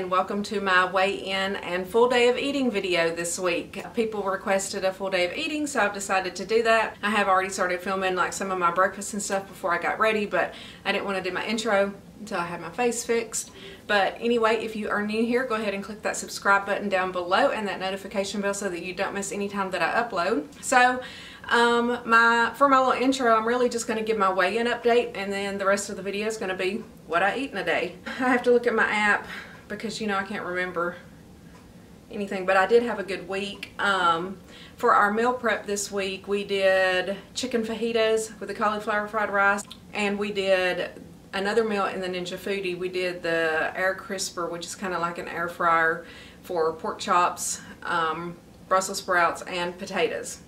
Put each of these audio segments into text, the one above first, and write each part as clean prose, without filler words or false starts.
and welcome to my weigh-in and full day of eating video this week. People requested a full day of eating, so I've decided to do that. I have already started filming like some of my breakfast and stuff before I got ready, but I didn't want to do my intro until I had my face fixed. But anyway, if you are new here, go ahead and click that subscribe button down below and that notification bell so that you don't miss any time that I upload. So for my little intro, I'm really just going to give my weigh-in update, and then the rest of the video is going to be what I eat in a day. I have to look at my app because, you know, I can't remember anything, but I did have a good week. For our meal prep this week, we did chicken fajitas with the cauliflower fried rice, and we did another meal in the Ninja Foodie. We did the air crisper, which is kind of like an air fryer for pork chops, Brussels sprouts, and potatoes.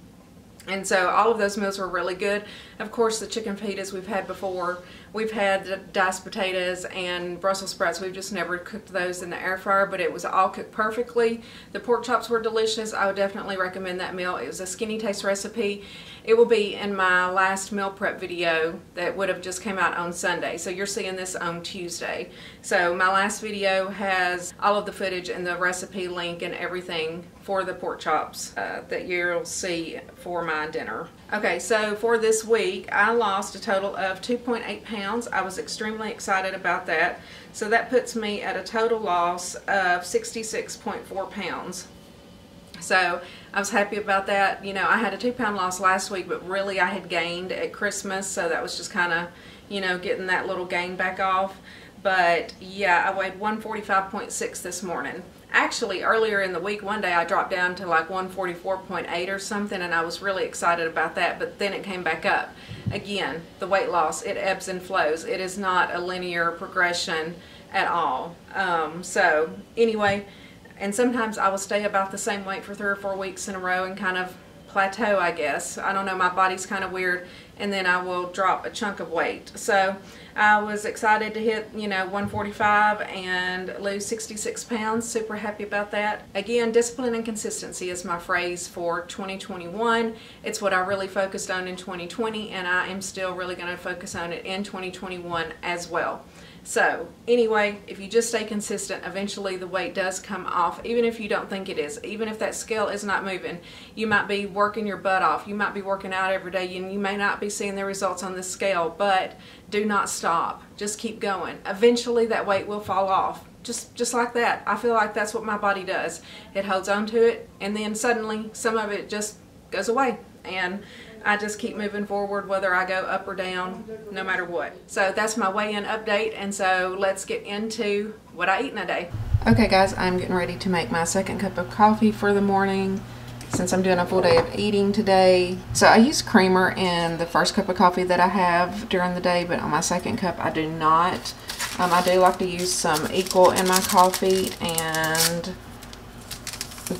And so all of those meals were really good. Of course, the chicken fajitas we've had before. We've had diced potatoes and Brussels sprouts. We've just never cooked those in the air fryer, but it was all cooked perfectly. The pork chops were delicious. I would definitely recommend that meal. It was a skinny taste recipe. It will be in my last meal prep video that would have just came out on Sunday. So you're seeing this on Tuesday. So my last video has all of the footage and the recipe link and everything for the pork chops that you'll see for my dinner. Okay, so for this week, I lost a total of 2.8 pounds. I was extremely excited about that. So that puts me at a total loss of 66.4 pounds. So I was happy about that. You know, I had a 2-pound loss last week, but really I had gained at Christmas, so that was just kind of, you know, getting that little gain back off. But yeah, I weighed 145.6 this morning. Actually, earlier in the week, one day I dropped down to like 144.8 or something, and I was really excited about that, but then it came back up. Again, the weight loss, it ebbs and flows. It is not a linear progression at all. So anyway, and sometimes I will stay about the same weight for 3 or 4 weeks in a row and kind of plateau, I guess. I don't know, my body's kind of weird, and then I will drop a chunk of weight. So I was excited to hit, you know, 145 and lose 66 pounds. Super happy about that. Again, discipline and consistency is my phrase for 2021. It's what I really focused on in 2020, and I am still really going to focus on it in 2021 as well. So anyway, if you just stay consistent, eventually the weight does come off, even if you don't think it is. Even if that scale is not moving, you might be working your butt off. You might be working out every day, and you may not be seeing the results on this scale, but do not stop. Just keep going. Eventually that weight will fall off. Just like that. I feel like that's what my body does. It holds on to it, and then suddenly some of it just goes away. And I just keep moving forward whether I go up or down, no matter what. So that's my weigh-in update, and so let's get into what I eat in a day. Okay guys, I'm getting ready to make my second cup of coffee for the morning since I'm doing a full day of eating today. So I use creamer in the first cup of coffee that I have during the day, but on my second cup I do not. I do like to use some equal in my coffee, and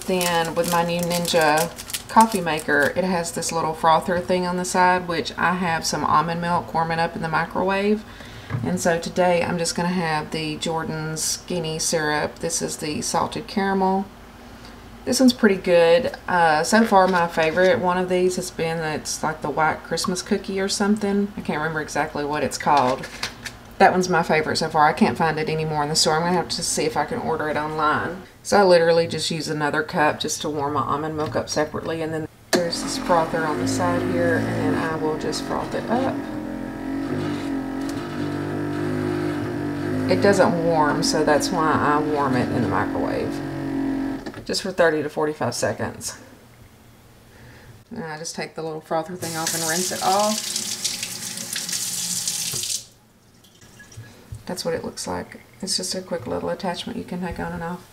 then with my new Ninja coffee maker, it has this little frother thing on the side, which I have some almond milk warming up in the microwave. And so today I'm just going to have the Jordan's Skinny syrup. This is the salted caramel. This one's pretty good. So far my favorite one of these has been, it's like the white Christmas cookie or something. I can't remember exactly what it's called. That one's my favorite so far. I can't find it anymore in the store. I'm going to have to see if I can order it online. So I literally just use another cup just to warm my almond milk up separately. And then there's this frother on the side here, and then I will just froth it up. It doesn't warm, so that's why I warm it in the microwave. Just for 30 to 45 seconds. And I just take the little frother thing off and rinse it off. That's what it looks like. It's just a quick little attachment you can take on and off.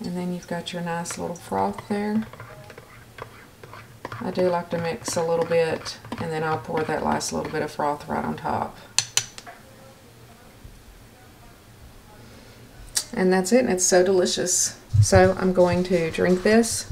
And then you've got your nice little froth there. I do like to mix a little bit, and then I'll pour that last little bit of froth right on top. And that's it, and it's so delicious. So I'm going to drink this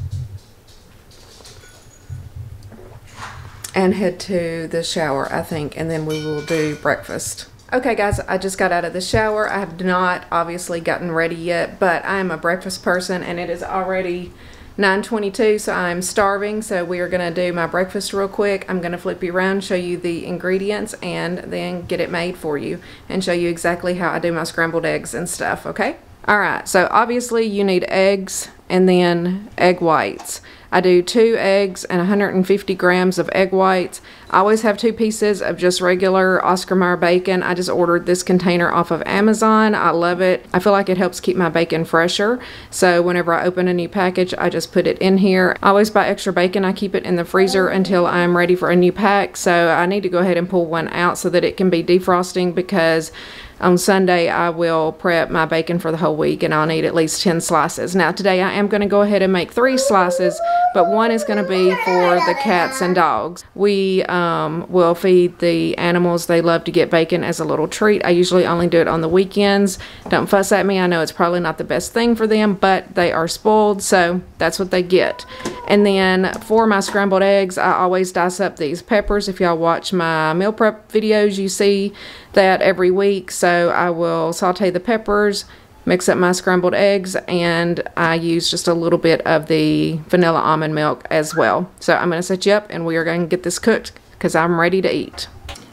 and head to the shower, I think, and then we will do breakfast. Okay guys, I just got out of the shower. I have not obviously gotten ready yet, but I am a breakfast person, and it is already 9:22, so I'm starving. So we are going to do my breakfast real quick. I'm going to flip you around, show you the ingredients, and then get it made for you and show you exactly how I do my scrambled eggs and stuff, okay? Alright, so obviously you need eggs and then egg whites. I do 2 eggs and 150 grams of egg whites. I always have 2 pieces of just regular Oscar Mayer bacon. I just ordered this container off of Amazon. I love it. I feel like it helps keep my bacon fresher. So whenever I open a new package, I just put it in here. I always buy extra bacon. I keep it in the freezer until I'm ready for a new pack. So I need to go ahead and pull one out so that it can be defrosting, because on Sunday I will prep my bacon for the whole week and I'll need at least 10 slices. Now today I am going to go ahead and make 3 slices, but one is going to be for the cats and dogs. We will feed the animals. They love to get bacon as a little treat. I usually only do it on the weekends. Don't fuss at me. I know it's probably not the best thing for them, but they are spoiled, so that's what they get. And then for my scrambled eggs, I always dice up these peppers. If y'all watch my meal prep videos, you see that every week. So I will saute the peppers, mix up my scrambled eggs, and I use just a little bit of the vanilla almond milk as well. So I'm going to set you up and we are going to get this cooked because I'm ready to eat.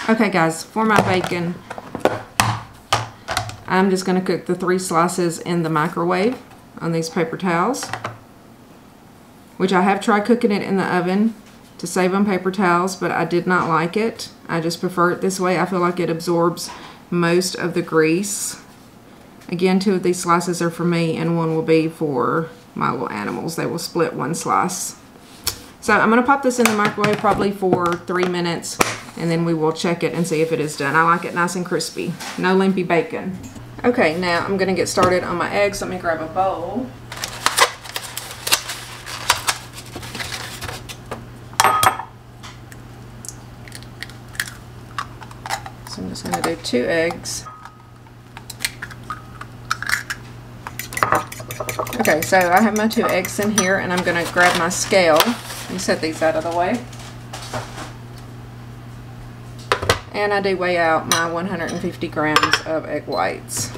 Okay guys, for my bacon, I'm just going to cook the 3 slices in the microwave on these paper towels, which I have tried cooking it in the oven to save on paper towels, but I did not like it. I just prefer it this way. I feel like it absorbs most of the grease. Again, 2 of these slices are for me and 1 will be for my little animals. They will split 1 slice. So I'm going to pop this in the microwave probably for 3 minutes and then we will check it and see if it is done. I like it nice and crispy. No lumpy bacon. Okay, now I'm going to get started on my eggs. Let me grab a bowl. So I'm just going to do 2 eggs. Okay, so I have my 2 eggs in here and I'm going to grab my scale and set these out of the way. And I do weigh out my 150 grams of egg whites.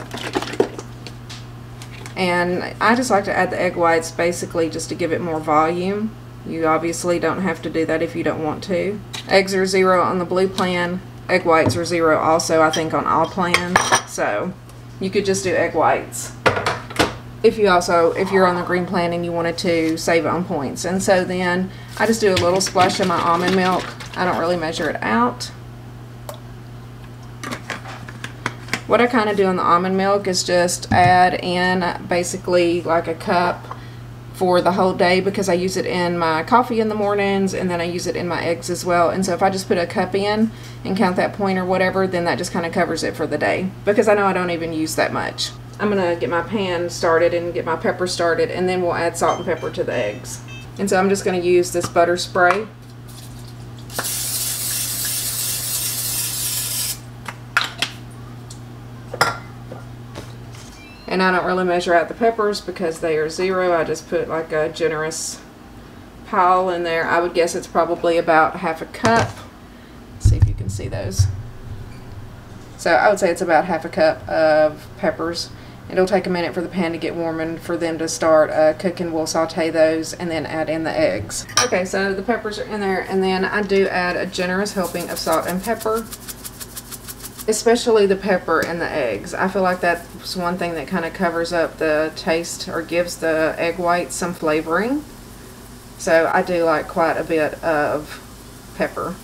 And I just like to add the egg whites basically just to give it more volume. You obviously don't have to do that if you don't want to. Eggs are 0 on the blue plan. Egg whites are 0 also, I think, on all plans. So you could just do egg whites. If you're on the green plan and you wanted to save on points. And so then I just do a little splash of my almond milk. I don't really measure it out. What I kind of do on the almond milk is just add in basically like a cup for the whole day, because I use it in my coffee in the mornings and then I use it in my eggs as well. And so if I just put a cup in and count that point or whatever, then that just kind of covers it for the day, because I know I don't even use that much. I'm going to get my pan started and get my pepper started, and then we'll add salt and pepper to the eggs. And so I'm just going to use this butter spray. And I don't really measure out the peppers because they are 0. I just put like a generous pile in there. I would guess it's probably about half a cup. Let's see if you can see those. So I would say it's about half a cup of peppers. It'll take a minute for the pan to get warm and for them to start cooking. We'll saute those and then add in the eggs. Okay, so the peppers are in there, and then I do add a generous helping of salt and pepper, especially the pepper and the eggs. I feel like that's one thing that kind of covers up the taste or gives the egg whites some flavoring. So I do like quite a bit of pepper.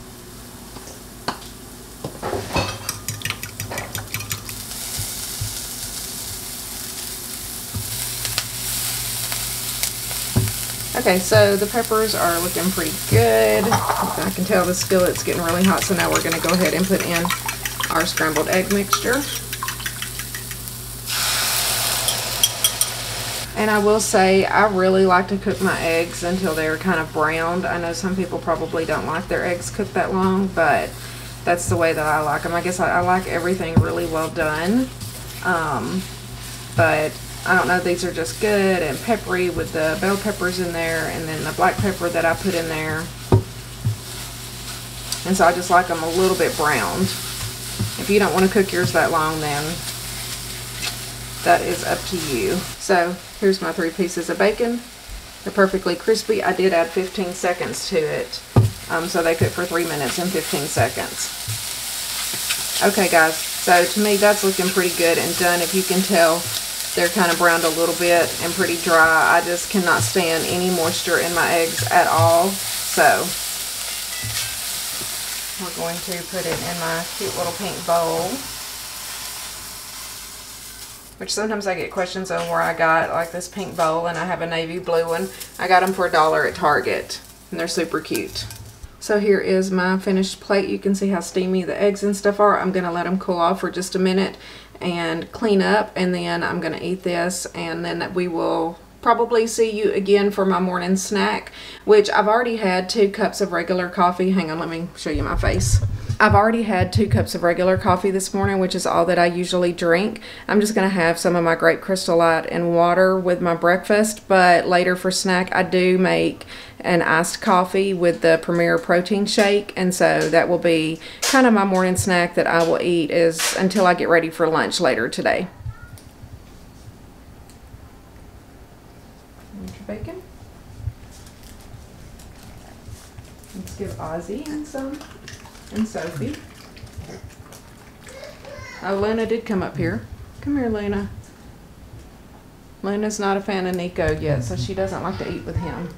Okay, so the peppers are looking pretty good. I can tell the skillet's getting really hot, so now we're going to go ahead and put in our scrambled egg mixture. And I will say, I really like to cook my eggs until they're kind of browned. I know some people probably don't like their eggs cooked that long, but that's the way that I like them. I guess I like everything really well done. But I don't know, these are just good and peppery with the bell peppers in there and then the black pepper that I put in there. And so I just like them a little bit browned. If you don't want to cook yours that long, then that is up to you. So here's my 3 pieces of bacon. They're perfectly crispy. I did add 15 seconds to it. So they cook for 3 minutes and 15 seconds. Okay guys, so to me that's looking pretty good and done. If you can tell, They're kind of browned a little bit and pretty dry. I just cannot stand any moisture in my eggs at all. So we're going to put it in my cute little pink bowl. Which sometimes I get questions on where I got like this pink bowl, and I have a navy blue one. I got them for $1 at Target, and they're super cute. So here is my finished plate. You can see how steamy the eggs and stuff are. I'm gonna let them cool off for just a minute and clean up, and then I'm gonna eat this, and then we will probably see you again for my morning snack, which I've already had 2 cups of regular coffee. Hang on, let me show you my face. I've already had 2 cups of regular coffee this morning, which is all that I usually drink. I'm just gonna have some of my Grape Crystal Light and water with my breakfast, but later for snack I do make an iced coffee with the Premier protein shake, and so that will be kind of my morning snack that I will eat is until I get ready for lunch later today. Here's your bacon. Let's give Ozzy and some. And Sophie. Oh, Luna did come up here. Come here, Luna. Luna's not a fan of Nico yet, so she doesn't like to eat with him.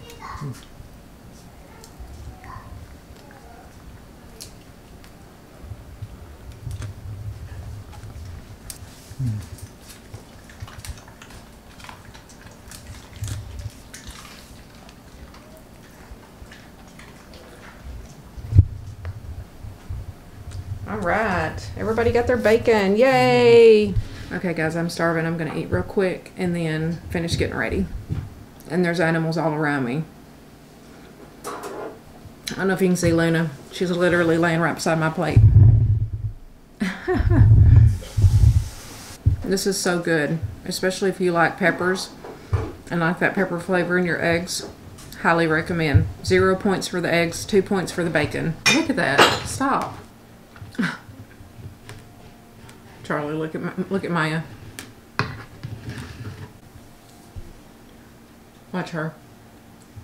All right, everybody got their bacon, yay! Okay guys, I'm starving. I'm gonna eat real quick and then finish getting ready. And there's animals all around me. I don't know if you can see Luna. She's literally laying right beside my plate. This is so good, especially if you like peppers and like that pepper flavor in your eggs. Highly recommend. 0 points for the eggs, 2 points for the bacon. Look at that, stop. Charlie, look at Maya. Watch her.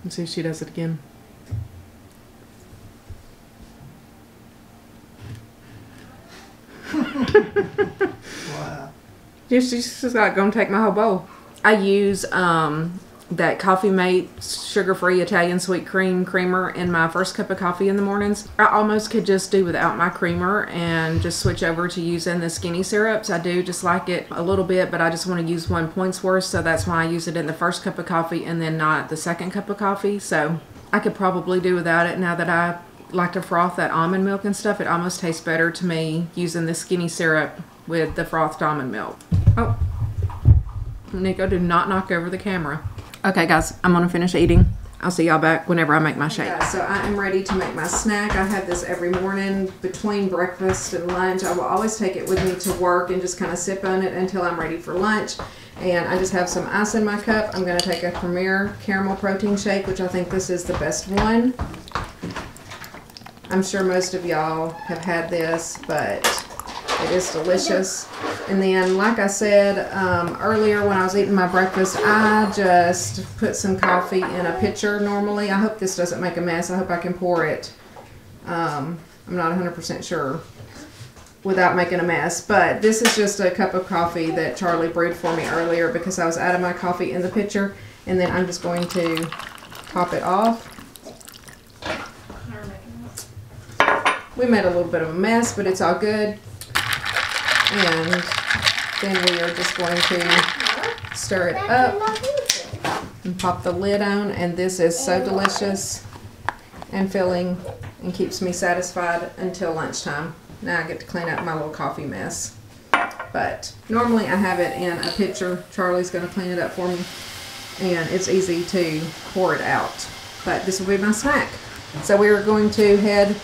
Let's see if she does it again. Wow. She's just like gonna take my whole bowl. I use that Coffee Mate sugar-free Italian sweet cream creamer in my first cup of coffee in the mornings. I almost could just do without my creamer and just switch over to using the skinny syrups. I do just like it a little bit, but I just want to use 1 point's worth, so that's why I use it in the first cup of coffee and then not the second cup of coffee. So I could probably do without it now that I like to froth that almond milk and stuff. It almost tastes better to me using the skinny syrup with the frothed almond milk. Oh, Nico, do not knock over the camera. Okay guys, I'm gonna finish eating. I'll see y'all back whenever I make my shake. Yeah, so I am ready to make my snack. I have this every morning between breakfast and lunch. I will always take it with me to work and just kind of sip on it until I'm ready for lunch. And I just have some ice in my cup. I'm gonna take a Premier caramel protein shake, which I think this is the best one. I'm sure most of y'all have had this, but it is delicious. And then, like I said earlier when I was eating my breakfast, I just put some coffee in a pitcher normally. I hope this doesn't make a mess. I hope I can pour it. I'm not 100% sure without making a mess. But this is just a cup of coffee that Charlie brewed for me earlier because I was out of my coffee in the pitcher. And then I'm just going to top it off. We made a little bit of a mess, but it's all good. And then we are just going to stir it up and pop the lid on. And this is so delicious and filling and keeps me satisfied until lunchtime. Now I get to clean up my little coffee mess. But normally I have it in a pitcher. Charlie's going to clean it up for me. And it's easy to pour it out. But this will be my snack. So we are going to head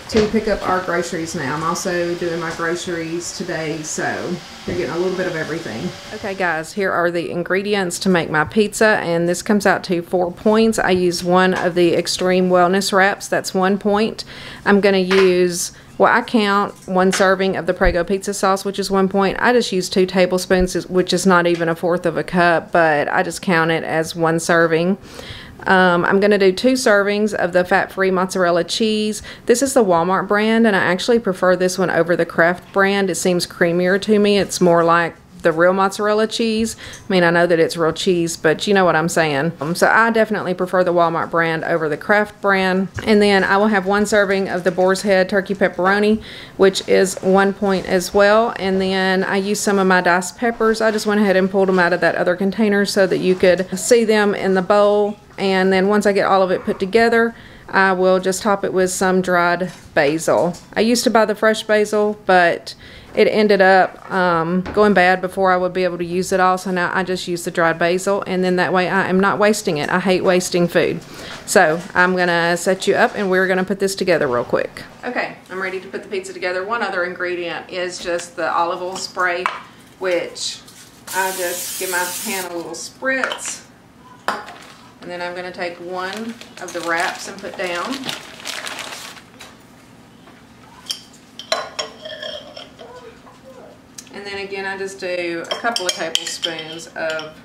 to pick up our groceries now. I'm also doing my groceries today, so you're getting a little bit of everything. Okay guys, here are the ingredients to make my pizza, and this comes out to 4 points. I use one of the Extreme Wellness Wraps, that's 1 point. I'm gonna use, well, I count 1 serving of the Prego pizza sauce, which is 1 point. I just use 2 tablespoons, which is not even 1/4 of a cup, but I just count it as 1 serving. I'm going to do 2 servings of the fat-free mozzarella cheese. This is the Walmart brand, and I actually prefer this one over the Kraft brand. It seems creamier to me. It's more like the real mozzarella cheese. I mean, I know that it's real cheese, but you know what I'm saying. So I definitely prefer the Walmart brand over the Kraft brand. And then I will have 1 serving of the Boar's Head turkey pepperoni, which is 1 point as well. And then I used some of my diced peppers. I just went ahead and pulled them out of that other container so that you could see them in the bowl. And then once I get all of it put together, I will just top it with some dried basil. I used to buy the fresh basil, but it ended up going bad before I would be able to use it all. So now I just use the dried basil, and then that way I am not wasting it. I hate wasting food. So I'm gonna set you up and we're gonna put this together real quick. Okay, I'm ready to put the pizza together. One other ingredient is just the olive oil spray, which I just give my pan a little spritz. And then I'm going to take 1 of the wraps and put down. And then again, I just do a couple of tablespoons of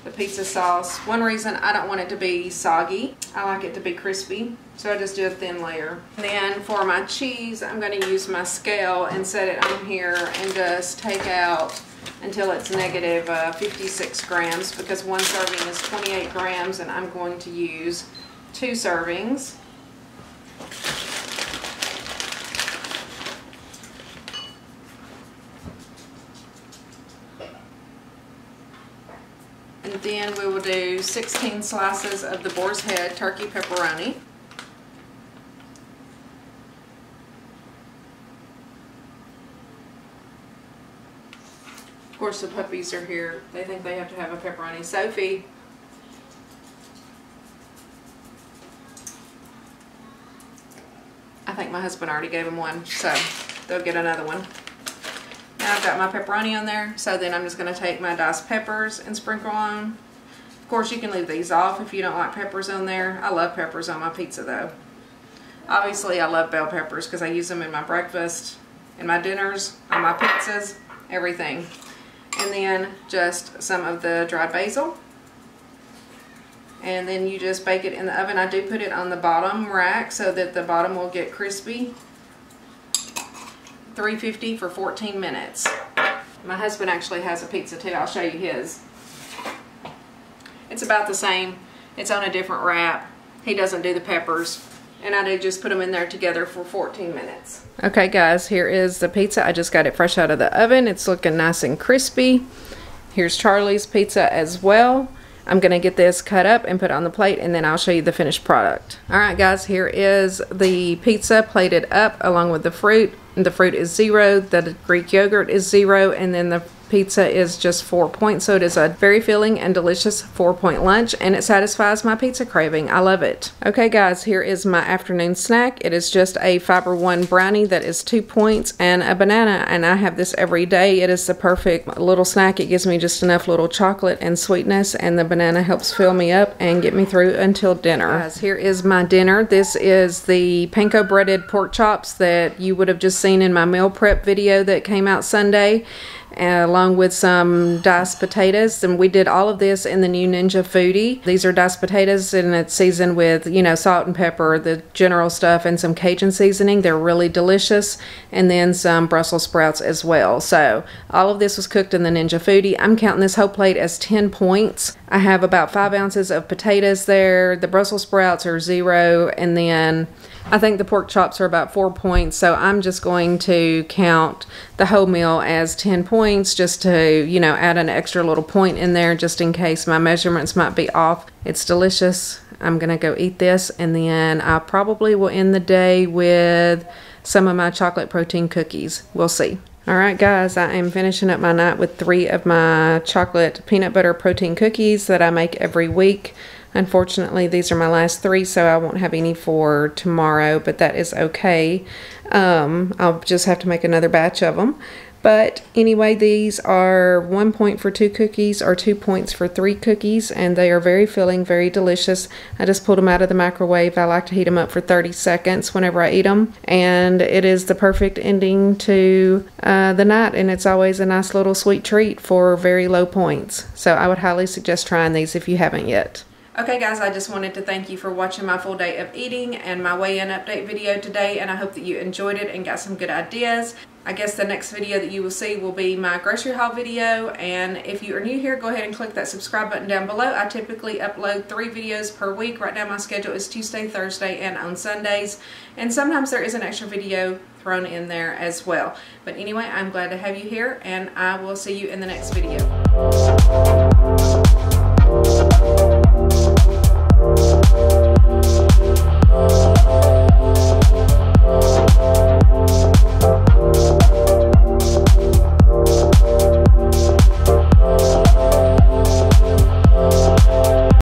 the pizza sauce. One reason I don't want it to be soggy, I like it to be crispy, so I just do a thin layer. And then for my cheese, I'm going to use my scale and set it on here and just take out until it's negative 56 grams, because 1 serving is 28 grams and I'm going to use 2 servings. And then we will do 16 slices of the Boar's Head turkey pepperoni. Of course, the puppies are here. They think they have to have a pepperoni. Sophie. I think my husband already gave them one, so they'll get another one. Now I've got my pepperoni on there, so then I'm just going to take my diced peppers and sprinkle on. Of course, you can leave these off if you don't like peppers on there. I love peppers on my pizza, though. Obviously, I love bell peppers because I use them in my breakfast, in my dinners, on my pizzas, everything. And then just some of the dried basil. And then you just bake it in the oven. I do put it on the bottom rack so that the bottom will get crispy. 350 for 14 minutes. My husband actually has a pizza too. I'll show you his. It's about the same. It's on a different wrap. He doesn't do the peppers. And I do just put them in there together for 14 minutes. Okay guys, here is the pizza. I just got it fresh out of the oven. It's looking nice and crispy. Here's Charlie's pizza as well. I'm going to get this cut up and put on the plate, and then I'll show you the finished product. Alright guys, here is the pizza plated up along with the fruit. The fruit is 0, the Greek yogurt is 0, and then the pizza is just 4 points. So it is a very filling and delicious 4-point lunch, and it satisfies my pizza craving. I love it. Okay guys, here is my afternoon snack. It is just a Fiber One brownie that is 2 points and a banana, and I have this every day. It is the perfect little snack. It gives me just enough little chocolate and sweetness, and the banana helps fill me up and get me through until dinner. Guys, here is my dinner. This is the panko breaded pork chops that you would have just seen in my meal prep video that came out Sunday, along with some diced potatoes. And we did all of this in the new Ninja Foodie. These are diced potatoes, and it's seasoned with, you know, salt and pepper, the general stuff, and some Cajun seasoning. They're really delicious. And then some Brussels sprouts as well. So all of this was cooked in the Ninja Foodie. I'm counting this whole plate as 10 points. I have about 5 ounces of potatoes there. The Brussels sprouts are 0, and then I think the pork chops are about 4 points, so I'm just going to count the whole meal as 10 points just to, you know, add an extra little point in there just in case my measurements might be off. It's delicious. I'm going to go eat this, and then I probably will end the day with some of my chocolate protein cookies. We'll see. Alright guys, I am finishing up my night with 3 of my chocolate peanut butter protein cookies that I make every week. Unfortunately, these are my last 3, so I won't have any for tomorrow, but that is okay. I'll just have to make another batch of them. But anyway, these are 1 point for 2 cookies or 2 points for 3 cookies, and they are very filling, very delicious. I just pulled them out of the microwave. I like to heat them up for 30 seconds whenever I eat them, and it is the perfect ending to the night, and it's always a nice little sweet treat for very low points. So I would highly suggest trying these if you haven't yet. Okay guys, I just wanted to thank you for watching my full day of eating and my weigh-in update video today, and I hope that you enjoyed it and got some good ideas. I guess the next video that you will see will be my grocery haul video, and if you are new here, go ahead and click that subscribe button down below. I typically upload 3 videos per week. Right now my schedule is Tuesday, Thursday, and on Sundays, and sometimes there is an extra video thrown in there as well. But anyway, I'm glad to have you here, and I will see you in the next video.